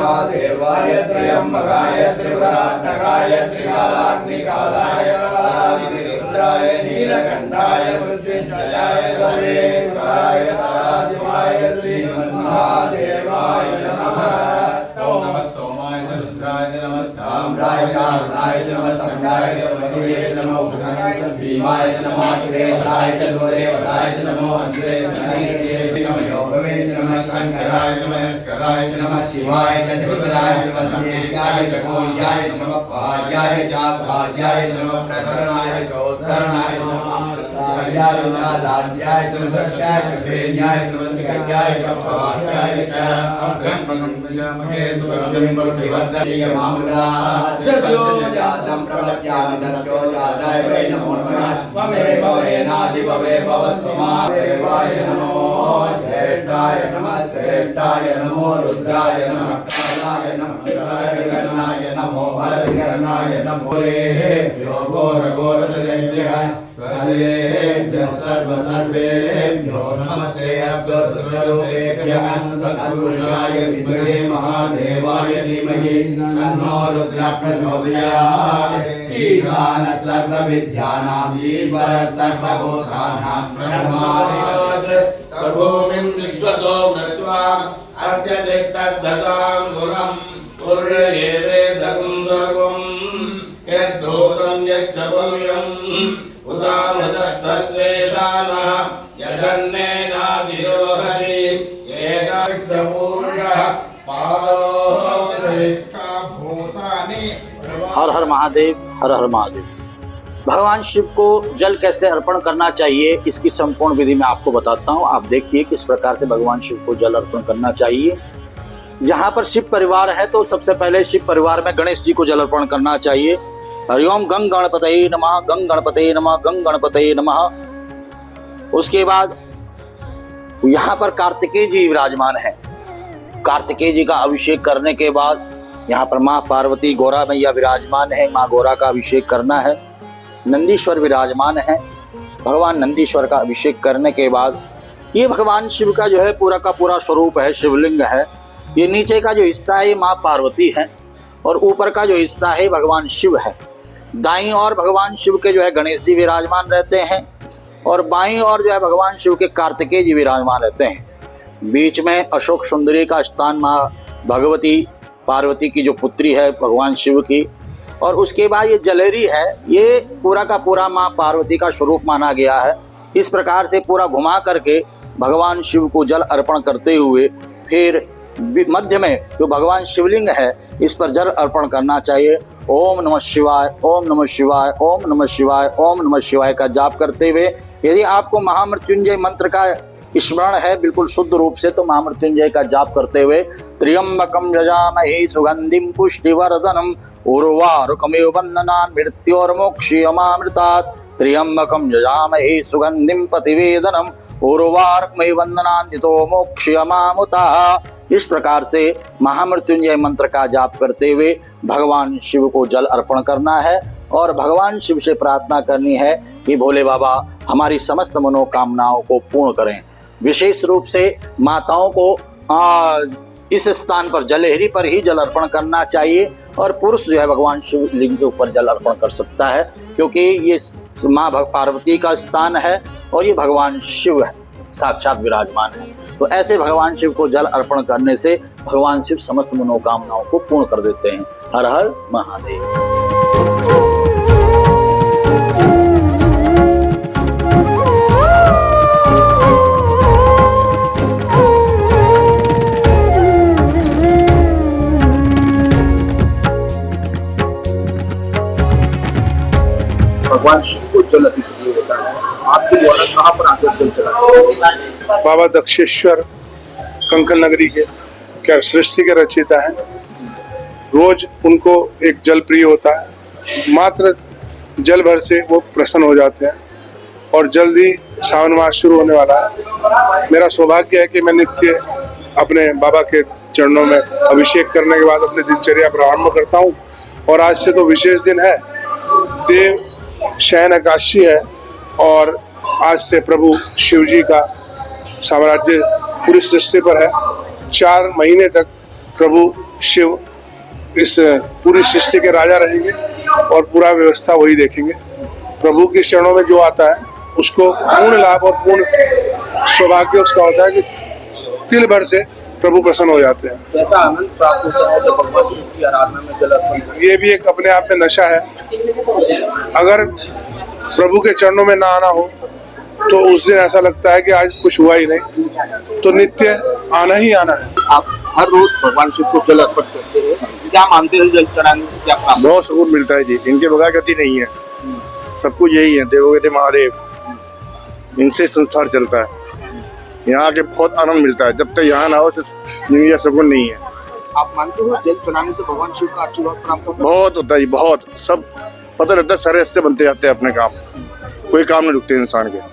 महादेवाय त्र्यंबकाय त्रिपुरान्तकाय त्रिकालाग्निकालाय रुद्राय नीलकंठाय मृत्युंजयाय सर्वेश्वराय सदाशिवाय श्रीमन्महादेवाय नमः। ओम नमः सोमाय रुद्राय नमः साम्राय कारुणाय नमः संगाय नमः नमो उग्राय भीमाय नमः अग्रेसाय दूरेवताय नमो अग्रेसाय नमः योगवे नमः शंकराय नमः कराय नमः शिवाय त्रिपुराय नमः देव्याय जगोयाय नमः भार्याय च भार्याय नमः प्रकरणाय चोत्तरणाय नमः कार्याय च लाड्याय नमः सत्याय भेर्याय नमः गत्याय च भार्याय च ब्रह्मणमहे सुभद्रं प्रतिवद्दति मामदा सद्यो जातं प्रवत्यामि सद्यो जाताय वै नमो नमः ममे भवेनादि भवे भवस्वमादेवाय नमो ज्येष्ठाय नमः श्रेष्ठाय नमो रुद्राय नमः कालाय नमः गणाय नमो भरगणाय नमो रेभ्यो घोरघोरतरेभ्यः सर्वेभ्यः सर्वसर्वेभ्यो नमस्ते अग्रसर्वलोकेभ्यः तत्पुरुषाय विद्महे महादेवाय धीमहि तन्नो रुद्रः प्रचोदयात् ईशानः सर्वविद्यानां ईश्वरः सर्वभूतानां ब्रह्मादिवत् सर्वोमिं विश्वतो मृत्वा अद्यदिक्तद्दशां गुरं पुर्येवेदं सर्वं यद्धूतं यच्चपुर्यं उदामदत्तस्येषानः यजन्नेनादिरोहरि एकविद्धपूर्यः पादोश्रेष्ठा भूतानि। हर हर महादेव, हर हर महादेव। भगवान शिव को जल कैसे अर्पण करना चाहिए, इसकी संपूर्ण विधि मैं आपको बताता हूँ। आप देखिए किस प्रकार से भगवान शिव को जल अर्पण करना चाहिए। जहाँ पर शिव परिवार है तो सबसे पहले शिव परिवार में गणेश जी को जल अर्पण करना चाहिए। हरिओम गंग गणपतये नमः, गंग गणपतये नमः, गंग गणपतये नमः। उसके बाद यहाँ पर कार्तिकेय जी विराजमान है। कार्तिकेय जी का अभिषेक करने के बाद यहाँ पर माँ पार्वती गौरा मैया विराजमान है। माँ गौरा का अभिषेक करना है। नंदीश्वर विराजमान है। भगवान नंदीश्वर का अभिषेक करने के बाद ये भगवान शिव का जो है पूरा का पूरा स्वरूप है, शिवलिंग है। ये नीचे का जो हिस्सा है माँ पार्वती है और ऊपर का जो हिस्सा है भगवान शिव है। दाईं ओर भगवान शिव के जो है गणेश जी विराजमान रहते हैं और बाईं ओर जो है भगवान शिव के कार्तिकेय जी विराजमान रहते हैं। बीच में अशोक सुंदरी का स्थान माँ भगवती पार्वती की जो पुत्री है भगवान शिव की, और उसके बाद ये जलेरी है, ये पूरा का पूरा माँ पार्वती का स्वरूप माना गया है। इस प्रकार से पूरा घुमा करके भगवान शिव को जल अर्पण करते हुए फिर मध्य में जो भगवान शिवलिंग है इस पर जल अर्पण करना चाहिए। ओम नमः शिवाय, ओम नमः शिवाय, ओम नमः शिवाय, ओम नमः शिवाय का जाप करते हुए यदि आपको महामृत्युंजय मंत्र का स्मरण है बिल्कुल शुद्ध रूप से तो महामृत्युंजय का जाप करते हुए त्र्यंबकं यजामहे सुगंधिं पुष्टिवर्धनम् उर्वारुकमिव बन्धनान् मृत्योर्मोक्षयमामृतात् त्र्यंबकं यजामहे सुगंधिं प्रतिवेदनम् उर्वारुकमिव बन्धनान् तितो मोक्षयमामृताः। इस प्रकार से महामृत्युंजय मंत्र का जाप करते हुए भगवान शिव को जल अर्पण करना है और भगवान शिव से प्रार्थना करनी है कि भोले बाबा हमारी समस्त मनोकामनाओं को पूर्ण करें। विशेष रूप से माताओं को इस स्थान पर जलेहरी पर ही जल अर्पण करना चाहिए और पुरुष जो है भगवान शिव लिंग के ऊपर जल अर्पण कर सकता है, क्योंकि ये माँ पार्वती का स्थान है और ये भगवान शिव है साक्षात विराजमान है। तो ऐसे भगवान शिव को जल अर्पण करने से भगवान शिव समस्त मनोकामनाओं को पूर्ण कर देते हैं। हर हर महादेव। भगवान शिव को जल अभिषेक होता है। आपके द्वारा कहाँ पर आकर जल चढ़ाते? बाबा दक्षेश्वर कंकल नगरी के क्या सृष्टि के रचयिता है। रोज उनको एक जल प्रिय होता है, मात्र जल भर से वो प्रसन्न हो जाते हैं और जल्दी सावन मास शुरू होने वाला है। मेरा सौभाग्य है कि मैं नित्य अपने बाबा के चरणों में अभिषेक करने के बाद अपनी दिनचर्या प्रारंभ करता हूँ। और आज से तो विशेष दिन है, देव शयन एकादशी है और आज से प्रभु शिव जी का साम्राज्य पूरी सृष्टि पर है। 4 महीने तक प्रभु शिव इस पूरी सृष्टि के राजा रहेंगे और पूरा व्यवस्था वही देखेंगे। प्रभु के चरणों में जो आता है उसको पूर्ण लाभ और पूर्ण सौभाग्य उसका होता है कि तिल भर से प्रभु प्रसन्न हो जाते हैं। कैसा आनंद प्राप्त होता है जब भगवान शिव की आराधना में जल अर्पण करते हैं? ये भी एक अपने आप में नशा है। अगर प्रभु के चरणों में ना आना हो तो उस दिन ऐसा लगता है कि आज कुछ हुआ ही नहीं, तो नित्य आना ही आना है। आप हर रोज भगवान शिव को जल अर्पण करते हैं, क्या मानते हैं जल चढ़ाने से क्या प्राप्त? बहुत सुकून मिलता है जी, इनके बगैर गति नहीं है। सब कुछ यही है, देवोगे महादेव, इनसे संसार चलता है। यहाँ आके बहुत आनंद मिलता है, जब तक यहाँ ना हो तो जिंदगी का सुकून नहीं है। आप मानते हो जल चढ़ाने से भगवान शिव का आशीर्वाद प्राप्त होता है? बहुत होता है जी, बहुत। सब पता लगता है, सारे रास्ते बनते जाते हैं अपने काम, कोई काम नहीं रुकते इंसान के।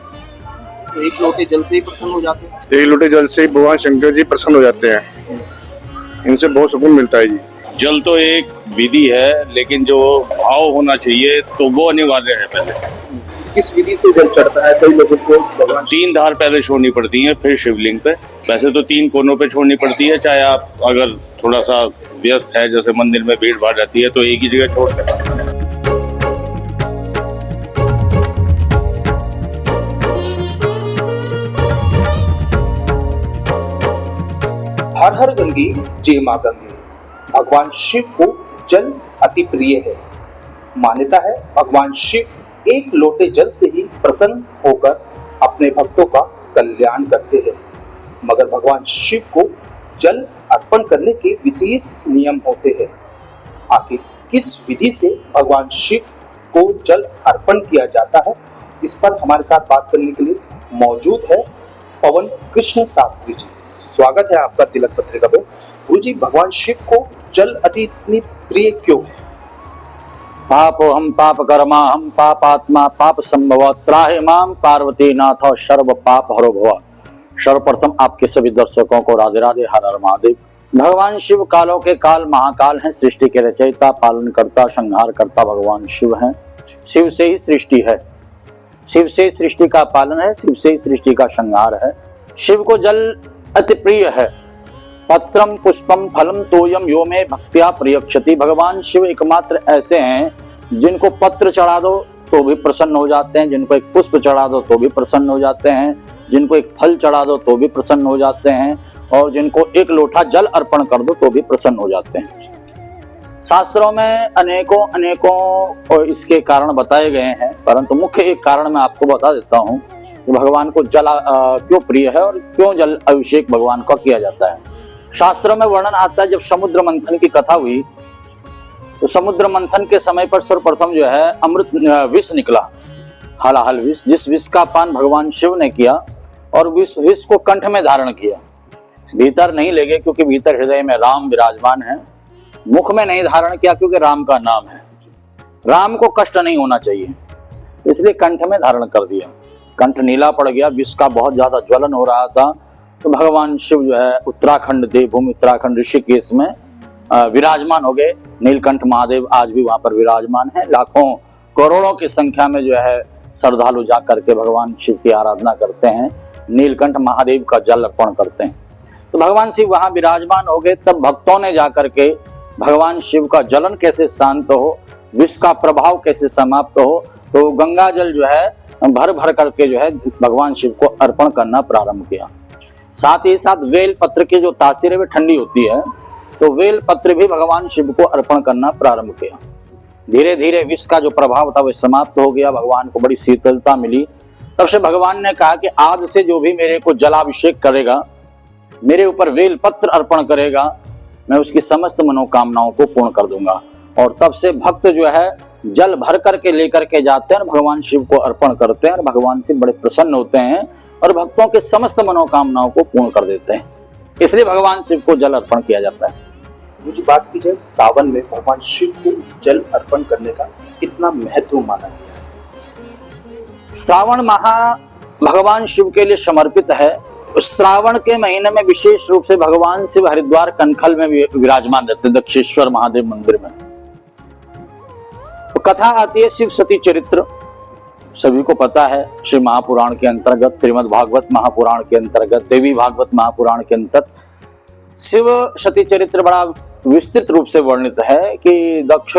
तो एक लोटे जल से ही प्रसन्न हो जाते हैं? एक लोटे जल से ही भगवान शंकर जी प्रसन्न हो जाते हैं, इनसे बहुत सुकून मिलता है जी। जल तो एक विधि है, लेकिन जो भाव होना चाहिए तो वो अनिवार्य है। पहले किस विधि से जल चढ़ता है? कई लोगों को भगवान 3 धार पहले छोड़नी पड़ती है, फिर शिवलिंग पे। वैसे तो 3 कोनों पे छोड़नी पड़ती है, चाहे आप अगर थोड़ा सा व्यस्त है, जैसे मंदिर में भीड़ भाड़ रहती है, तो एक ही जगह छोड़ देते हैं। हर हर गंगे जय मां गंगे। भगवान शिव को जल अति प्रिय है। मान्यता है भगवान शिव एक लोटे जल से ही प्रसन्न होकर अपने भक्तों का कल्याण करते हैं। मगर भगवान शिव को जल अर्पण करने के विशेष नियम होते हैं। आखिर किस विधि से भगवान शिव को जल अर्पण किया जाता है, इस पर हमारे साथ बात करने के लिए मौजूद है पवन कृष्ण शास्त्री जी। स्वागत है आपका तिलक पत्रिका पे। गुरु जी, भगवान शिव को जल अति इतनी प्रिय क्यों है? पापो हम पाप कर्मा हम पापात्मा पाप संभव त्राहि माम पार्वती नाथ सर्व पाप हरो भव। सर्वप्रथम आपके सभी दर्शकों को राधे राधे, हर हर महादेव। भगवान शिव कालों के काल महाकाल हैं, सृष्टि के रचयिता, पालन करता, संहार करता भगवान शिव हैं। शिव से ही सृष्टि है, शिव से ही सृष्टि का पालन है, शिव से ही सृष्टि का संहार है। शिव को जल अति प्रिय है। पत्रम पुष्पम फलम तोयम यो में भक्त्या प्रियक्षति। भगवान शिव एकमात्र ऐसे हैं जिनको पत्र चढ़ा दो तो भी प्रसन्न हो जाते हैं, जिनको एक पुष्प चढ़ा दो तो भी प्रसन्न हो जाते हैं, जिनको एक फल चढ़ा दो तो भी प्रसन्न हो जाते हैं, और जिनको एक लोटा जल अर्पण कर दो तो भी प्रसन्न हो जाते हैं। शास्त्रों में अनेकों इसके कारण बताए गए हैं, परंतु मुख्य एक कारण मैं आपको बता देता हूँ कि भगवान को जल क्यों प्रिय है और क्यों जल अभिषेक भगवान का किया जाता है। शास्त्रों में वर्णन आता है, जब समुद्र मंथन की कथा हुई तो समुद्र मंथन के समय पर सर्वप्रथम जो है अमृत विष निकला, हलाहल विष, जिस विष का पान भगवान शिव ने किया और विष को कंठ में धारण किया। भीतर नहीं ले गए क्योंकि भीतर हृदय में राम विराजमान है। मुख में नहीं धारण किया क्योंकि राम का नाम है, राम को कष्ट नहीं होना चाहिए, इसलिए कंठ में धारण कर दिया। कंठ नीला पड़ गया, विष का बहुत ज्यादा ज्वलन हो रहा था, तो भगवान शिव जो है उत्तराखंड देवभूमि उत्तराखंड ऋषिकेश में विराजमान हो गए। नीलकंठ महादेव आज भी वहां पर विराजमान है। लाखों करोड़ों की संख्या में जो है श्रद्धालु जा करके भगवान शिव की आराधना करते हैं, नीलकंठ महादेव का जल अर्पण करते हैं। तो भगवान शिव वहां विराजमान हो गए, तब भक्तों ने जा करके भगवान शिव का जलन कैसे शांत हो, विष का प्रभाव कैसे समाप्त हो, तो गंगा जल जो है भर भर करके जो है इस भगवान शिव को अर्पण करना प्रारंभ किया। साथ ही साथ वेल पत्र की जो तासीर है वे ठंडी होती है, तो वेल पत्र भी भगवान शिव को अर्पण करना प्रारंभ किया। धीरे धीरे विष का जो प्रभाव था वह समाप्त हो गया, भगवान को बड़ी शीतलता मिली। तब से भगवान ने कहा कि आज से जो भी मेरे को जलाभिषेक करेगा, मेरे ऊपर वेल पत्र अर्पण करेगा, मैं उसकी समस्त मनोकामनाओं को पूर्ण कर दूंगा। और तब से भक्त जो है जल भर करके लेकर के जाते हैं, भगवान शिव को अर्पण करते हैं और भगवान से बड़े प्रसन्न होते हैं और भक्तों के समस्त मनोकामनाओं को पूर्ण कर देते हैं। इसलिए भगवान शिव को जल अर्पण किया जाता है। मुझे बात की जाए, सावन में भगवान शिव को जल अर्पण करने का कितना महत्व माना गया है? श्रावण माह भगवान शिव के लिए समर्पित है। श्रावण के महीने में विशेष रूप से भगवान शिव हरिद्वार कनखल में विराजमान रहते, दक्षेश्वर महादेव मंदिर में। तो कथा आती है शिव सती चरित्र, सभी को पता है। श्री महापुराण के अंतर्गत, श्रीमद् भागवत महापुराण के अंतर्गत, देवी भागवत महापुराण के अंतर्गत शिव सती चरित्र बड़ा विस्तृत रूप से वर्णित है कि दक्ष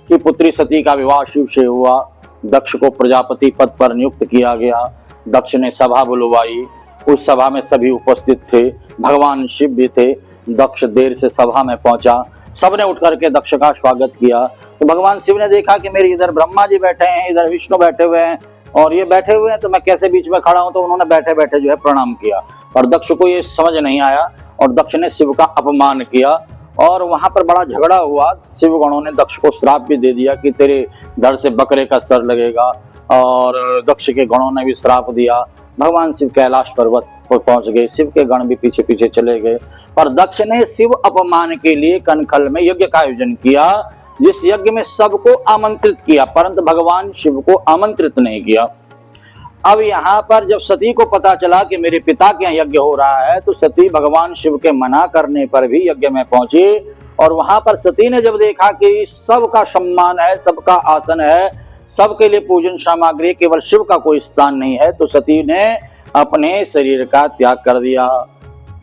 की पुत्री सती का विवाह शिव से हुआ। दक्ष को प्रजापति पद पर नियुक्त किया गया। दक्ष ने सभा बुलवाई। उस सभा में सभी उपस्थित थे। भगवान शिव भी थे। दक्ष देर से सभा में पहुंचा। सबने उठ करके दक्ष का स्वागत किया। तो भगवान शिव ने देखा कि मेरे इधर ब्रह्मा जी बैठे हैं, इधर विष्णु बैठे हुए हैं और ये बैठे हुए हैं, तो मैं कैसे बीच में खड़ा हूं। तो उन्होंने बैठे बैठे जो है प्रणाम किया और दक्ष को ये समझ नहीं आया और दक्ष ने शिव का अपमान किया और वहां पर बड़ा झगड़ा हुआ। शिव गणों ने दक्ष को श्राप भी दे दिया कि तेरे धड़ से बकरे का सर लगेगा और दक्ष के गणों ने भी श्राप दिया। भगवान शिव कैलाश पर्वत पर पहुंच गए। शिव के गण भी पीछे पीछे चले गए और दक्ष ने शिव अपमान के लिए कनखल में यज्ञ का आयोजन किया, जिस यज्ञ में सबको आमंत्रित किया परंतु भगवान शिव को आमंत्रित नहीं किया। अब यहाँ पर जब सती को पता चला कि मेरे पिता के यहाँ यज्ञ हो रहा है तो सती भगवान शिव के मना करने पर भी यज्ञ में पहुंची और वहां पर सती ने जब देखा कि सबका सम्मान है, सबका आसन है, सबके लिए पूजन सामग्री, केवल शिव का कोई स्थान नहीं है, तो सती ने अपने शरीर का त्याग कर दिया।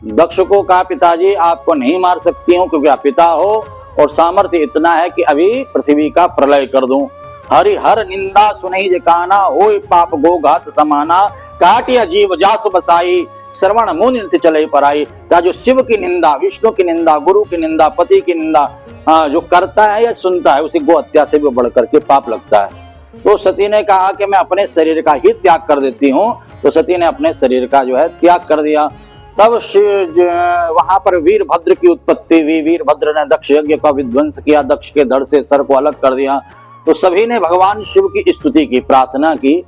दक्ष को कहा पिताजी आपको नहीं मार सकती हूँ क्योंकि आप पिता हो और सामर्थ्य इतना है कि अभी पृथ्वी का प्रलय कर दूं। हरि हर निंदा सुनहि जकाना होय पाप गो घात समाना काटिया जीव जास बसाई श्रवण मुन नित्य चले पराई। का जो शिव की निंदा, विष्णु की निंदा, गुरु की निंदा, पति की निंदा जो करता है या सुनता है उसे गो हत्या से भी बढ़ करके पाप लगता है। तो सती ने कहा कि मैं अपने शरीर का ही त्याग कर देती हूँ। तो सती ने अपने शरीर का जो है त्याग कर दिया। तब वहां पर वीरभद्र की उत्पत्ति हुई। वीरभद्र ने दक्ष यज्ञ का विध्वंस किया, दक्ष के धड़ से सर को अलग कर दिया। तो सभी ने भगवान शिव की स्तुति की, प्रार्थना की।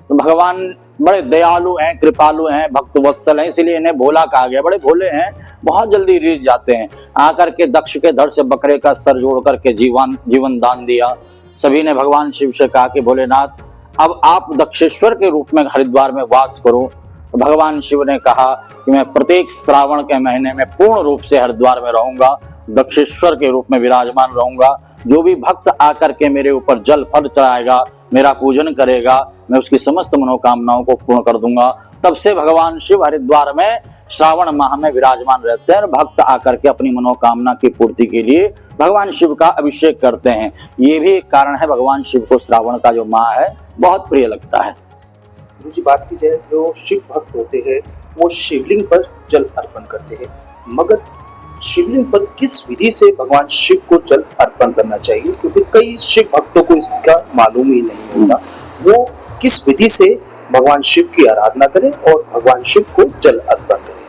तो भगवान बड़े दयालु हैं, कृपालु हैं, भक्त वत्सल हैं, इसलिए इन्हें भोला कहा गया। बड़े भोले हैं, बहुत जल्दी रीझ जाते हैं। आकर के दक्ष के धड़ से बकरे का सर जोड़ करके जीवन दान दिया। सभी ने भगवान शिव से कहा कि भोलेनाथ अब आप दक्षेश्वर के रूप में हरिद्वार में वास करो। तो भगवान शिव ने कहा कि मैं प्रत्येक श्रावण के महीने में पूर्ण रूप से हरिद्वार में रहूंगा, दक्षेश्वर के रूप में विराजमान रहूंगा। जो भी भक्त आकर के मेरे ऊपर जल फल चढ़ाएगा, मेरा पूजन करेगा, मैं उसकी समस्त मनोकामनाओं को पूर्ण कर दूंगा। तब से भगवान शिव हरिद्वार में श्रावण माह में विराजमान रहते हैं और भक्त आकर के अपनी मनोकामना की पूर्ति के लिए भगवान शिव का अभिषेक करते हैं। ये भी एक कारण है भगवान शिव को श्रावण का जो माह है बहुत प्रिय लगता है। गुरु जी बात की जाए जो शिव भक्त होते हैं वो शिवलिंग पर जल अर्पण करते हैं, मगर शिवलिंग पर किस विधि से भगवान शिव को जल अर्पण करना चाहिए, क्योंकि कई शिव भक्तों को इसका मालूम ही नहीं होता। वो किस विधि से भगवान शिव की आराधना करें और भगवान शिव को जल अर्पण करें।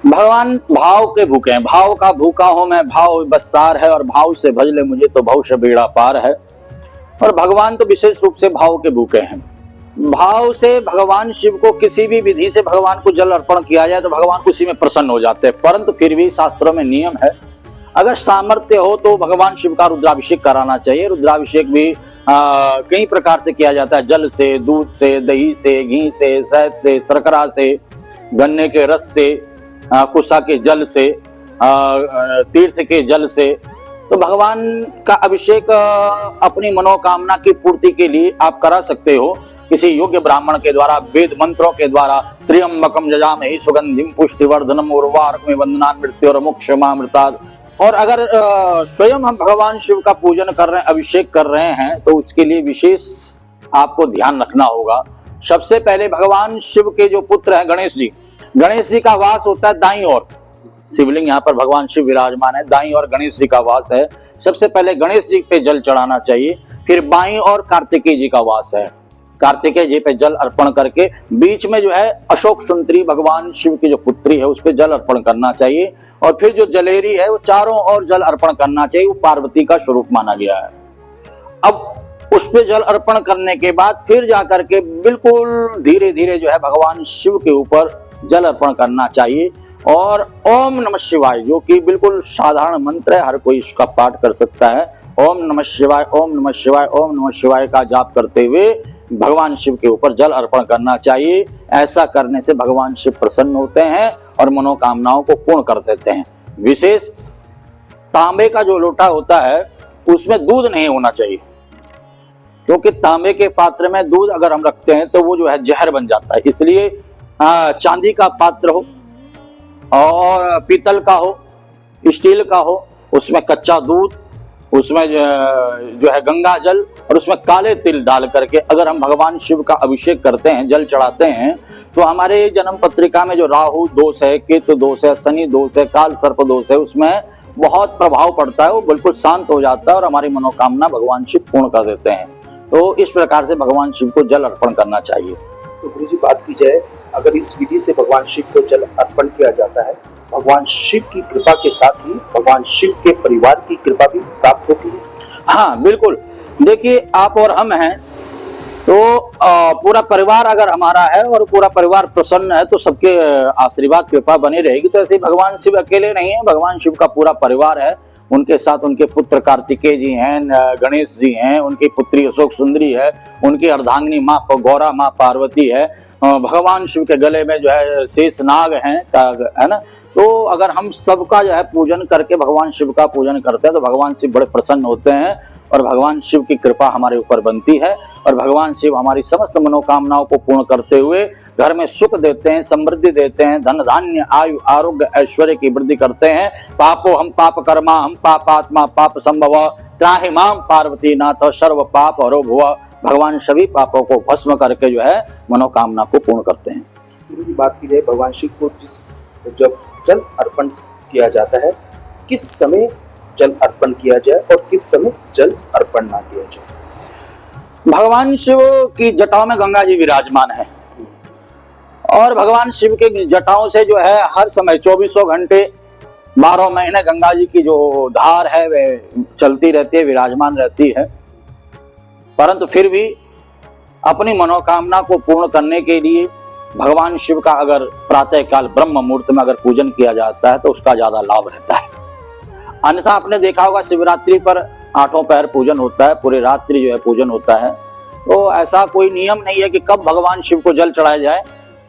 भगवान भाव के भूखे हैं। भाव का भूखा हूं मैं, भाव बसार है और भाव से भज ले मुझे तो भव से बेड़ा पार है। और भगवान तो विशेष रूप से भाव के भूखे हैं। भाव से भगवान शिव को किसी भी विधि से भगवान को जल अर्पण किया जाए तो भगवान उसी में प्रसन्न हो जाते हैं। परंतु फिर भी शास्त्रों में नियम है, अगर सामर्थ्य हो तो भगवान शिव का रुद्राभिषेक कराना चाहिए। रुद्राभिषेक भी कई प्रकार से किया जाता है, जल से, दूध से, दही से, घी से, शहद से, शर्करा से, गन्ने के रस से, कुशा के जल से, तीर्थ के जल से। तो भगवान का अभिषेक अपनी मनोकामना की पूर्ति के लिए आप करा सकते हो किसी योग्य ब्राह्मण के द्वारा, वेद मंत्रों के द्वारा। त्र्यंबकम जजामहे सुगंधिम पुष्टिवर्धनम उर्वारुकमिव बन्धनान् मृत्योर्मुक्षयमामृतात्। और अगर स्वयं हम भगवान शिव का पूजन कर रहे हैं, अभिषेक कर रहे हैं, तो उसके लिए विशेष आपको ध्यान रखना होगा। सबसे पहले भगवान शिव के जो पुत्र हैं गणेश जी का वास होता है दाईं ओर। शिवलिंग यहाँ पर भगवान शिव विराजमान है, दाईं ओर गणेश जी का वास है। सबसे पहले गणेश जी पे जल चढ़ाना चाहिए। फिर बाईं ओर कार्तिकेय जी का वास है। कार्तिकेय जी पे जल अर्पण करके बीच में जो है अशोक सुंदरी भगवान शिव की जो पुत्री है उस पे जल अर्पण करना चाहिए। और फिर जो जलेरी है वो चारों ओर जल अर्पण करना चाहिए। वो पार्वती का स्वरूप माना गया है। अब उस पे जल अर्पण करने के बाद फिर जाकर के बिल्कुल धीरे धीरे जो है भगवान शिव के ऊपर जल अर्पण करना चाहिए। और ओम नमः शिवाय, जो कि बिल्कुल साधारण मंत्र है, हर कोई इसका पाठ कर सकता है। ओम नमः शिवाय, ओम नमः शिवाय, ओम नमः शिवाय का जाप करते हुए भगवान शिव के ऊपर जल अर्पण करना चाहिए। ऐसा करने से भगवान शिव प्रसन्न होते हैं और मनोकामनाओं को पूर्ण कर देते हैं। विशेष तांबे का जो लोटा होता है उसमें दूध नहीं होना चाहिए, क्योंकि तांबे के पात्र में दूध अगर हम रखते हैं तो वो जो है जहर बन जाता है। इसलिए चांदी का पात्र हो और पीतल का हो, स्टील का हो, उसमें कच्चा दूध, उसमें जो है गंगा जल और उसमें काले तिल डाल करके अगर हम भगवान शिव का अभिषेक करते हैं, जल चढ़ाते हैं, तो हमारे जन्म पत्रिका में जो राहु दोष है, केतु दोष है, शनि दोष है, काल सर्प दोष है, उसमें बहुत प्रभाव पड़ता है, वो बिल्कुल शांत हो जाता है और हमारी मनोकामना भगवान शिव पूर्ण कर देते हैं। तो इस प्रकार से भगवान शिव को जल अर्पण करना चाहिए। तो गुरु जी बात की जाए, अगर इस विधि से भगवान शिव को जल अर्पण किया जाता है, भगवान शिव की कृपा के साथ ही भगवान शिव के परिवार की कृपा भी प्राप्त होती है। हाँ बिल्कुल, देखिए आप और हम हैं तो पूरा परिवार अगर हमारा है और पूरा परिवार प्रसन्न है तो सबके आशीर्वाद कृपा बनी रहेगी। तो ऐसे भगवान शिव अकेले नहीं है, भगवान शिव का पूरा परिवार है, उनके साथ उनके पुत्र कार्तिकेय जी हैं, गणेश जी हैं, उनकी पुत्री अशोक सुंदरी है, उनकी अर्धांगिनी माँ गौरा माँ पार्वती है, भगवान शिव के गले में जो है शेष नाग हैं, है ना। तो अगर हम सबका जो है पूजन करके भगवान शिव का पूजन करते हैं तो भगवान शिव बड़े प्रसन्न होते हैं और भगवान शिव की कृपा हमारे ऊपर बनती है और भगवान शिव हमारी समस्त मनोकामनाओं को पूर्ण करते हुए घर में सुख देते हैं, समृद्धि देते हैं, धन धान्य आयु आरोग्य ऐश्वर्य की वृद्धि करते हैं। पापो हम पाप कर्मा हम पापात्मा पाप संभव त्राहि माम पार्वती नाथ सर्व पाप हरो भुव। भगवान सभी पापों को भस्म करके जो है मनोकामना को पूर्ण करते हैं। गुरु जी बात की जाए, भगवान शिव को जब जल अर्पण किया जाता है, किस समय जल अर्पण किया जाए और किस समय जल अर्पण ना किया जाए? भगवान शिव की जटाओं में गंगा जी विराजमान है और भगवान शिव के जटाओं से जो है हर समय 24 घंटे 12 महीने गंगा जी की जो धार है वह चलती रहती है, विराजमान रहती है। परंतु फिर भी अपनी मनोकामना को पूर्ण करने के लिए भगवान शिव का अगर प्रातः काल ब्रह्म मुहूर्त में अगर पूजन किया जाता है तो उसका ज्यादा लाभ रहता है। अन्यथा आपने देखा होगा शिवरात्रि पर 8 पहर पूजन होता है, पूरी रात्रि जो है पूजन होता है। तो ऐसा कोई नियम नहीं है कि कब भगवान शिव को जल चढ़ाया जाए,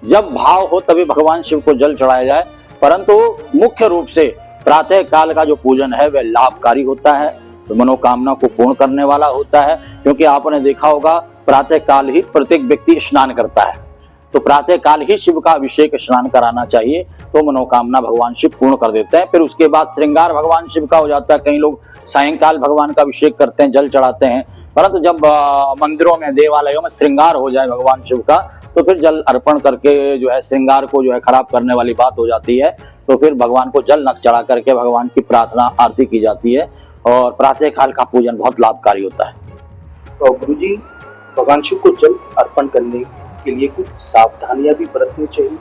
जब भाव हो तभी भगवान शिव को जल चढ़ाया जाए। परंतु मुख्य रूप से प्रातः काल का जो पूजन है वह लाभकारी होता है, तो मनोकामना को पूर्ण करने वाला होता है। क्योंकि आपने देखा होगा प्रातः काल ही प्रत्येक व्यक्ति स्नान करता है, तो प्रातः काल ही शिव का अभिषेक स्नान कराना चाहिए, तो मनोकामना भगवान शिव पूर्ण कर देते हैं। फिर उसके बाद श्रृंगार भगवान शिव का हो जाता है। कई लोग सायंकाल भगवान का अभिषेक करते हैं, जल चढ़ाते हैं, परंतु जब मंदिरों में देवालयों में श्रृंगार हो जाए भगवान शिव का तो फिर जल अर्पण करके जो है श्रृंगार को जो है खराब करने वाली बात हो जाती है। तो फिर भगवान को जल न चढ़ा करके भगवान की प्रार्थना आरती की जाती है और प्रातः काल का पूजन बहुत लाभकारी होता है। तो गुरु जी, भगवान शिव को जल अर्पण करने के लिए कुछ सावधानियां भी बरतनी चाहिए।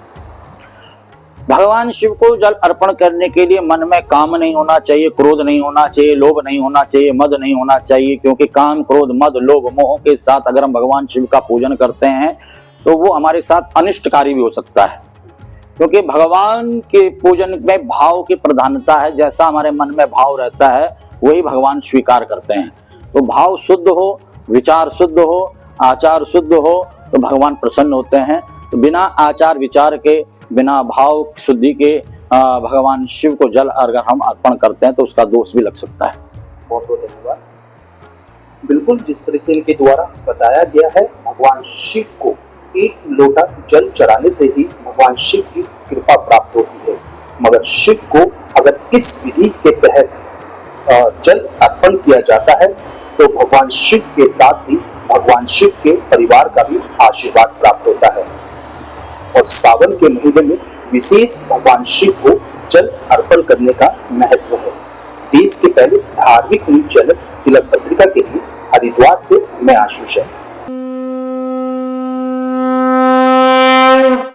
भगवान शिव को जल अर्पण करने के लिए मन में काम नहीं होना चाहिए, क्रोध नहीं होना चाहिए, लोभ नहीं होना चाहिए, मद नहीं होना चाहिए। क्योंकि काम क्रोध मद लोभ मोह के साथ अगर हम भगवान शिव का पूजन करते हैं तो वो हमारे साथ अनिष्टकारी भी हो सकता है। क्योंकि भगवान के पूजन में भाव की प्रधानता है, जैसा हमारे मन में भाव रहता है वही भगवान स्वीकार करते हैं। तो भाव शुद्ध हो, विचार शुद्ध हो, आचार शुद्ध हो तो भगवान प्रसन्न होते हैं। तो बिना आचार विचार के, बिना भाव शुद्धि के भगवान शिव को जल अगर हम अर्पण करते हैं तो उसका दोष भी लग सकता है। बहुत बहुत धन्यवाद। बिल्कुल जिस तरह से इनके द्वारा बताया गया है, भगवान शिव को एक लोटा जल चढ़ाने से ही भगवान शिव की कृपा प्राप्त होती है। मगर शिव को अगर इस विधि के तहत जल अर्पण किया जाता है तो भगवान शिव के साथ ही भगवान शिव के परिवार का भी आशीर्वाद प्राप्त होता है। और सावन के महीने में विशेष भगवान शिव को जल अर्पण करने का महत्व है। देश के पहले धार्मिक न्यूज चैनल तिलक पत्रिका के लिए हरिद्वार से मैं आशीष है।